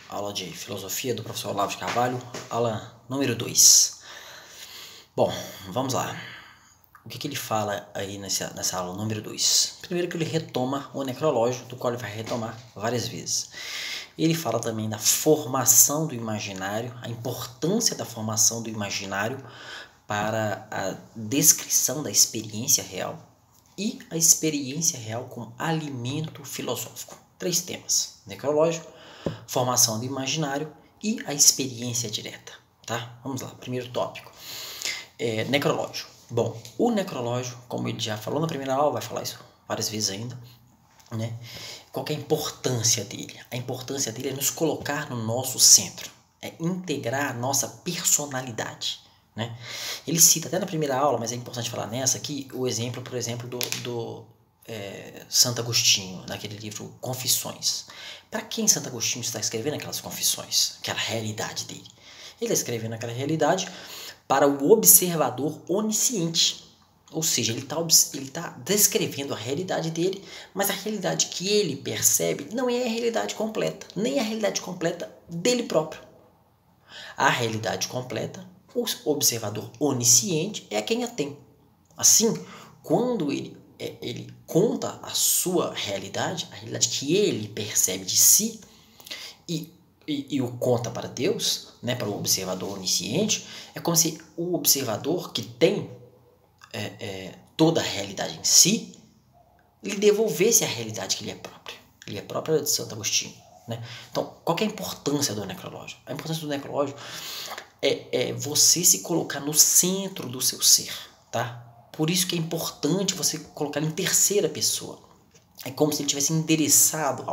Aula de filosofia do professor Olavo de Carvalho, aula número 2. Bom, vamos lá. O que ele fala aí nessa aula número 2? Primeiro que ele retoma o necrológio, do qual ele vai retomar várias vezes. Ele fala também da formação do imaginário, a importância da formação do imaginário para a descrição da experiência real e a experiência real como alimento filosófico. 3 temas: necrológio, formação do imaginário e a experiência direta, tá? Vamos lá, primeiro tópico. Necrológio. Bom, o necrológio, como ele já falou na primeira aula, vai falar isso várias vezes ainda, né? Qual que é a importância dele? A importância dele é nos colocar no nosso centro, é integrar a nossa personalidade, né? Ele cita até na primeira aula, mas é importante falar nessa aqui, o exemplo, por exemplo, do Santo Agostinho, naquele livro Confissões. Para quem Santo Agostinho está escrevendo aquelas confissões, aquela realidade dele? Ele está escrevendo aquela realidade para o observador onisciente, ou seja, ele está descrevendo a realidade dele, mas a realidade que ele percebe não é a realidade completa, nem a realidade completa dele próprio. A realidade completa, o observador onisciente é quem a tem. Assim, quando ele conta a sua realidade, a realidade que ele percebe de si e o conta para Deus, né, para o observador onisciente, é como se o observador que tem toda a realidade em si, lhe devolvesse a realidade que lhe é própria. Lhe é própria de Santo Agostinho, né? Então, qual que é a importância do necrológio? A importância do necrológio é você se colocar no centro do seu ser, tá? Por isso que é importante você colocar em terceira pessoa. É como se ele tivesse endereçado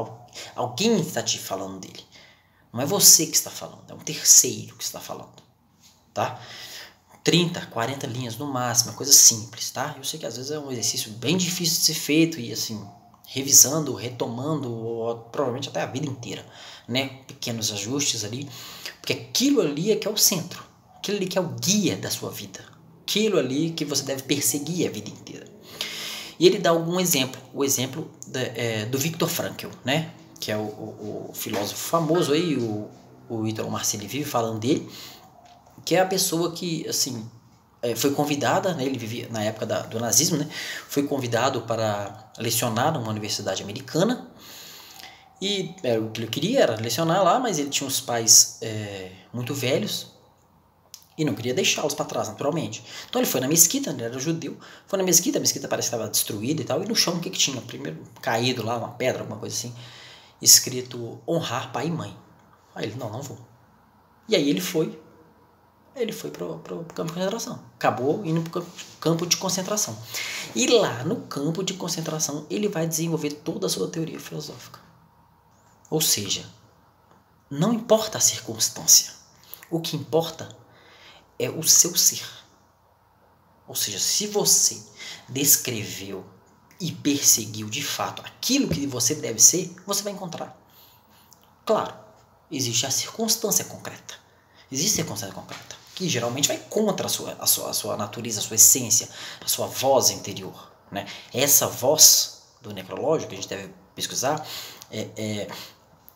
alguém que está te falando dele. Não é você que está falando, é um terceiro que está falando, tá? 30, 40 linhas no máximo, é coisa simples, tá? Eu sei que às vezes é um exercício bem difícil de ser feito e assim, revisando, retomando, ou provavelmente até a vida inteira, né? Pequenos ajustes ali, porque aquilo ali é que é o centro, aquilo ali que é o guia da sua vida, aquilo ali que você deve perseguir a vida inteira. E ele dá algum exemplo, o exemplo do Viktor Frankl, né? Que é o filósofo famoso aí, o Ítalo Marcilli vive falando dele, que é a pessoa que, assim, foi convidada, né, ele vivia na época do nazismo, né, foi convidado para lecionar numa universidade americana, e o que ele queria era lecionar lá, mas ele tinha os pais muito velhos, e não queria deixá-los para trás, naturalmente. Então ele foi na mesquita, ele era judeu, foi na mesquita, a mesquita parece que estava destruída e tal, e no chão o que tinha? Primeiro caído lá, uma pedra, alguma coisa assim, escrito honrar pai e mãe. Aí ele, não vou. E aí ele foi pro campo de concentração. Acabou indo pro campo de concentração. E lá no campo de concentração ele vai desenvolver toda a sua teoria filosófica. Ou seja, não importa a circunstância. O que importa é o seu ser. Ou seja, se você descreveu e perseguiu de fato aquilo que você deve ser, você vai encontrar. Claro, existe a circunstância concreta. Existe a circunstância concreta, que geralmente vai contra a sua natureza, a sua essência, a sua voz interior, né? Essa voz do necrológio, que a gente deve pesquisar, é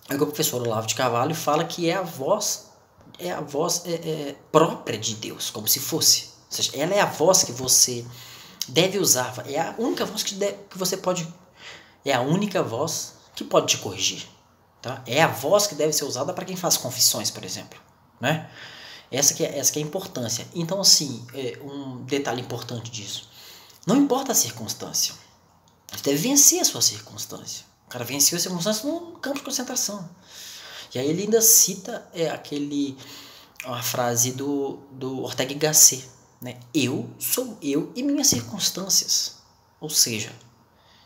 o que o professor Olavo de Carvalho fala que é a voz própria de Deus, como se fosse. Ou seja, ela é a voz que você deve usar, é a única voz que você pode, é a única voz que pode te corrigir, tá? É a voz que deve ser usada para quem faz confissões, por exemplo, né? Essa que é a importância. Então, assim, um detalhe importante disso, não importa a circunstância, você deve vencer a sua circunstância. O cara venceu a circunstância no campo de concentração. E aí ele ainda cita uma frase do Ortega y Gasset, né? Eu sou eu e minhas circunstâncias. Ou seja,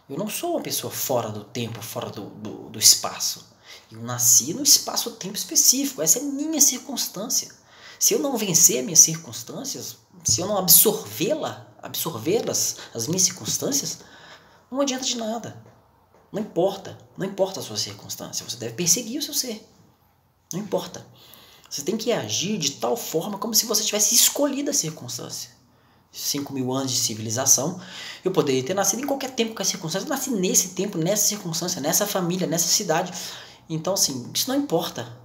eu não sou uma pessoa fora do tempo, fora do espaço. Eu nasci no espaço-tempo específico. Essa é a minha circunstância. Se eu não vencer as minhas circunstâncias, se eu não absorvê-las, as minhas circunstâncias, não adianta de nada. Não importa a sua circunstância. Você deve perseguir o seu ser. Não importa. Você tem que agir de tal forma como se você tivesse escolhido a circunstância. 5.000 anos de civilização, eu poderia ter nascido em qualquer tempo com a circunstância, eu nasci nesse tempo, nessa circunstância, nessa família, nessa cidade. Então, assim, isso não importa.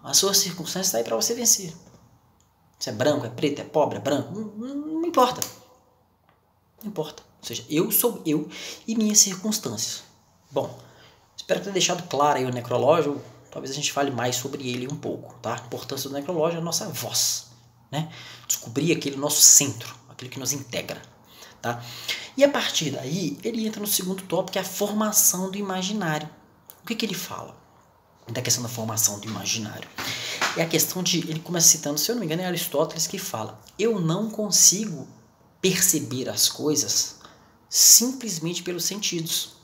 A sua circunstância está aí para você vencer. Se é branco, é preto, é pobre, é branco, não importa. Não importa. Ou seja, eu sou eu e minhas circunstâncias. Bom, espero ter deixado claro aí o necrológio. Talvez a gente fale mais sobre ele um pouco, tá? A importância do necrológio é a nossa voz, né? Descobrir aquele nosso centro, aquilo que nos integra, tá? E a partir daí, ele entra no segundo tópico, que é a formação do imaginário. O que ele fala da questão da formação do imaginário? É a questão de, ele começa citando, se eu não me engano, é Aristóteles que fala: eu não consigo perceber as coisas simplesmente pelos sentidos.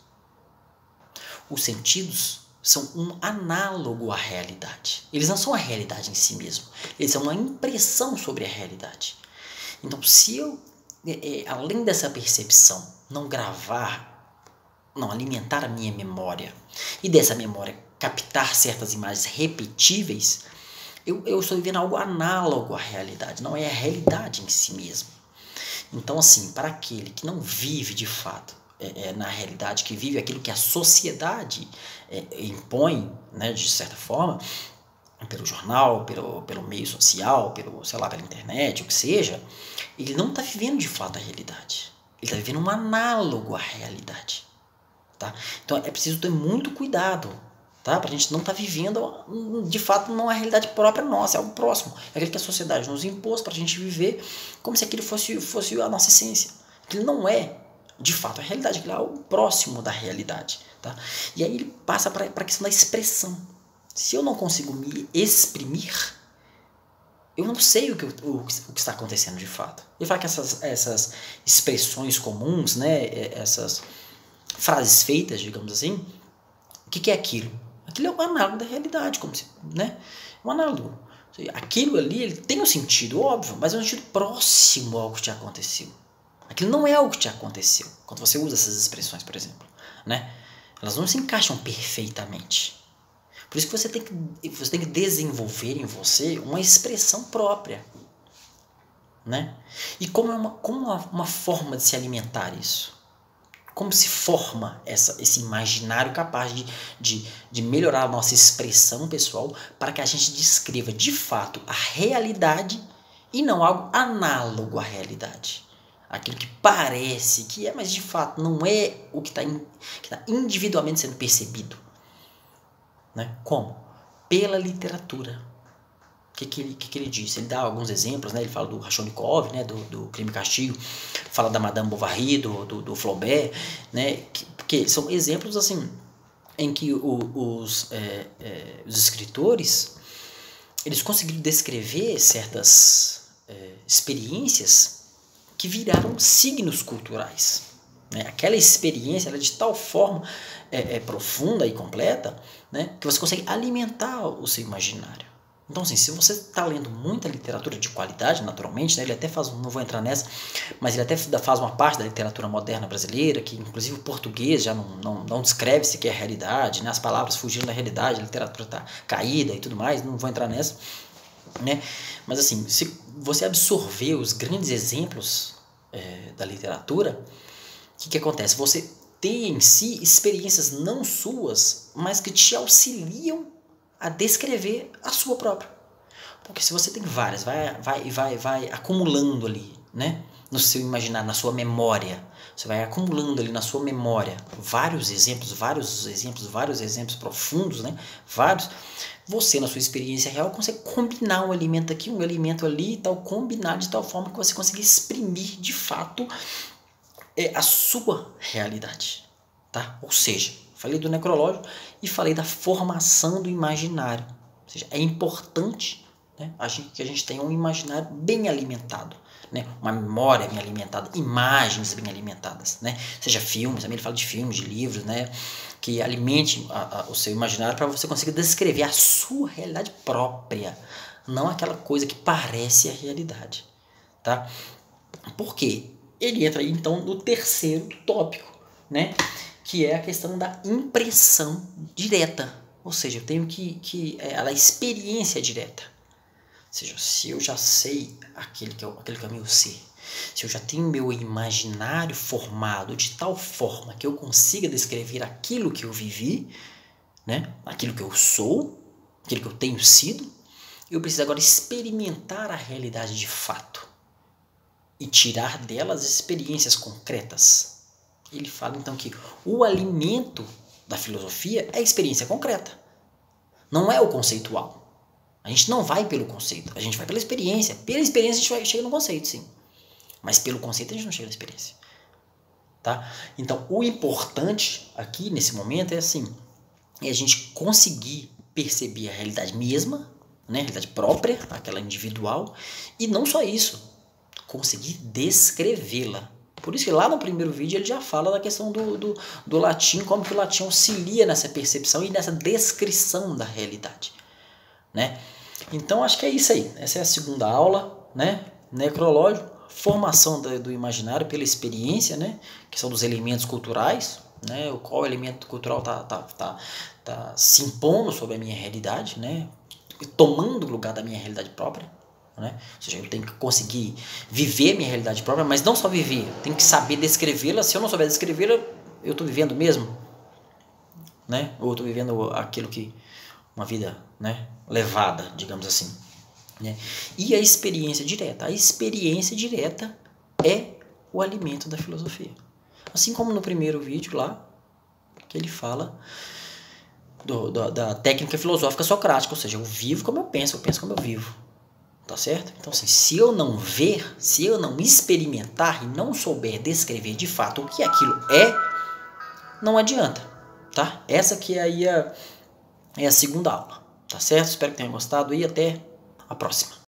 Os sentidos são um análogo à realidade. Eles não são a realidade em si mesmo. Eles são uma impressão sobre a realidade. Então, se eu, além dessa percepção, não gravar, não alimentar a minha memória, e dessa memória captar certas imagens repetíveis, eu estou vivendo algo análogo à realidade, não é a realidade em si mesmo. Então, assim, para aquele que não vive de fato na realidade, que vive aquilo que a sociedade impõe, né, de certa forma, pelo jornal, pelo meio social, pela internet, o que seja, ele não está vivendo de fato a realidade. Ele está vivendo um análogo à realidade. Tá? Então é preciso ter muito cuidado, tá? Para a gente não estar vivendo de fato não é a realidade própria nossa, é algo próximo. É aquilo que a sociedade nos impôs para a gente viver como se aquilo fosse a nossa essência. Aquilo não é de fato a realidade, aquilo é algo próximo da realidade. Tá? E aí ele passa para a questão da expressão. Se eu não consigo me exprimir, eu não sei o que está acontecendo de fato. Ele fala que essas expressões comuns, né, essas frases feitas, digamos assim, o que é aquilo? Aquilo é um análogo da realidade, como se, né? Um análogo. Aquilo ali, ele tem um sentido, óbvio, mas é um sentido próximo ao que te aconteceu. Aquilo não é algo que te aconteceu, quando você usa essas expressões, por exemplo, né? Elas não se encaixam perfeitamente. Por isso que você tem que desenvolver em você uma expressão própria, né? E como uma forma de se alimentar isso? Como se forma esse imaginário capaz de melhorar a nossa expressão pessoal para que a gente descreva de fato a realidade e não algo análogo à realidade. Aquilo que parece que é, mas de fato não é o que está individualmente sendo percebido. Né? Como? Pela literatura. O que ele diz? Ele dá alguns exemplos, né? Ele fala do Raskolnikov, né? do Crime e Castigo, fala da Madame Bovary, do Flaubert, né? que são exemplos assim, em que os escritores eles conseguiram descrever certas experiências que viraram signos culturais. Né? Aquela experiência ela é de tal forma profunda e completa, né? que você consegue alimentar o seu imaginário. Então, assim, se você está lendo muita literatura de qualidade, naturalmente, né, ele até faz, não vou entrar nessa, mas ele até faz uma parte da literatura moderna brasileira, que inclusive o português já não descreve sequer a realidade, né, as palavras fugiram da realidade, a literatura está caída e tudo mais, não vou entrar nessa, né, mas assim, se você absorver os grandes exemplos da literatura, o que acontece? Você tem em si experiências não suas, mas que te auxiliam a descrever a sua própria. Porque se você tem várias, vai acumulando ali, né? No seu imaginário, na sua memória. Você vai acumulando ali na sua memória vários exemplos profundos, né? Vários. Você, na sua experiência real, consegue combinar um alimento aqui, um alimento ali e tal, combinar de tal forma que você consiga exprimir de fato a sua realidade. Tá? Ou seja, falei do necrológico e falei da formação do imaginário. Ou seja, é importante, né, que a gente tenha um imaginário bem alimentado, né, uma memória bem alimentada, imagens bem alimentadas, né, seja filmes, também ele fala de filmes, de livros, né, que alimente o seu imaginário para você conseguir descrever a sua realidade própria, não aquela coisa que parece a realidade. Tá? Por quê? Ele entra aí então no terceiro tópico, né? Que é a questão da impressão direta. Ou seja, eu tenho a experiência direta. Ou seja, se eu já sei aquele que é o meu ser, se eu já tenho meu imaginário formado de tal forma que eu consiga descrever aquilo que eu vivi, né? Aquilo que eu sou, aquele que eu tenho sido, eu preciso agora experimentar a realidade de fato e tirar dela as experiências concretas. Ele fala então que o alimento da filosofia é a experiência concreta, não é o conceitual. A gente não vai pelo conceito, a gente vai pela experiência. Pela experiência a gente chega no conceito, sim. Mas pelo conceito a gente não chega na experiência. Tá? Então o importante aqui nesse momento é assim, é a gente conseguir perceber a realidade mesma, né, a realidade própria, aquela individual, e não só isso, conseguir descrevê-la. Por isso que lá no primeiro vídeo ele já fala da questão do latim, como que o latim auxilia nessa percepção e nessa descrição da realidade. Né? Então acho que é isso aí. Essa é a segunda aula, né? Necrológico, formação do imaginário pela experiência, né? Que são dos elementos culturais, né? Qual elemento cultural tá se impondo sobre a minha realidade, né? Tomando o lugar da minha realidade própria, né? Ou seja, eu tenho que conseguir viver a minha realidade própria, mas não só viver, tenho que saber descrevê-la. Se eu não souber descrevê-la, eu estou vivendo mesmo, né? Ou estou vivendo aquilo que uma vida, né, levada, digamos assim, né? E a experiência direta é o alimento da filosofia. Assim como no primeiro vídeo lá, que ele fala da técnica filosófica socrática, ou seja, eu vivo como eu penso como eu vivo, tá certo? Então assim, se eu não ver, se eu não experimentar e não souber descrever de fato o que aquilo é, não adianta, tá? Essa que aí é a segunda aula. Tá certo? Espero que tenham gostado e até a próxima.